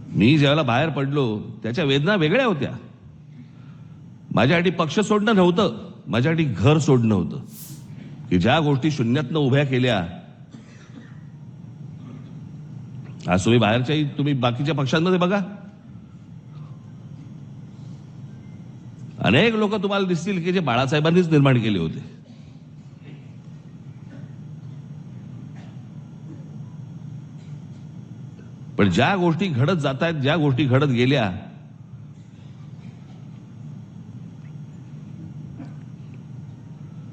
मी ज्यावेळेला बाहेर पडलो त्याच्या वेदना वेगळ्या होत्या. माझ्यासाठी पक्ष सोडणं नव्हतं, माझ्यासाठी घर सोडणं होतं. की ज्या गोष्टी शून्यातनं उभ्या केल्या, आज तुम्ही बाहेरच्याही तुम्ही बाकीच्या पक्षांमध्ये बघा, अनेक लोक तुम्हाला दिसतील की जे बाळासाहेबांनीच निर्माण केले होते. पण ज्या गोष्टी घडत जात आहेत, ज्या गोष्टी घडत गेल्या,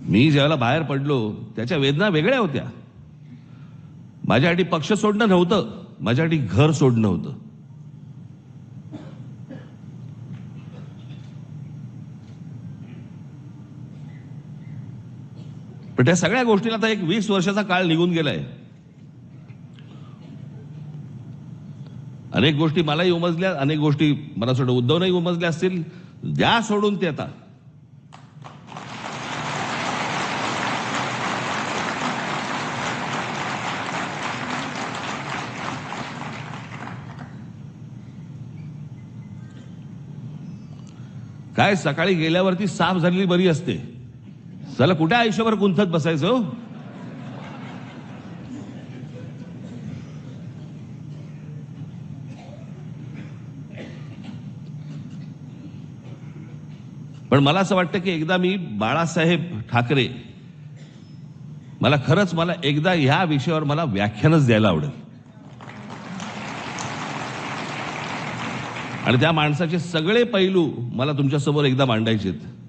मी ज्यावेळेला बाहेर पडलो त्याच्या वेदना वेगळ्या होत्या. माझ्यासाठी पक्ष सोडणं नव्हतं, माझ्यासाठी घर सोडणं होतं. पण त्या सगळ्या गोष्टीला आता एक 20 वर्षाचा काळ निघून गेलाय. अनेक गोष्टी मलाही उमजल्या, अनेक गोष्टी मला वाटतं उद्धवनंही उमजल्या असतील. द्या सोडून ते आता. काय सकाळी गेल्यावरती साफ झालेली बरी असते. चला कुठे आयुष्यभर गुंतत बसायचं हो. पण मला असं वाटतं की एकदा मी बाळासाहेब ठाकरे, मला एकदा ह्या विषयावर मला व्याख्यानच द्यायला आवडेल. आणि त्या माणसाचे सगळे पैलू मला तुमच्यासमोर एकदा मांडायचे आहेत.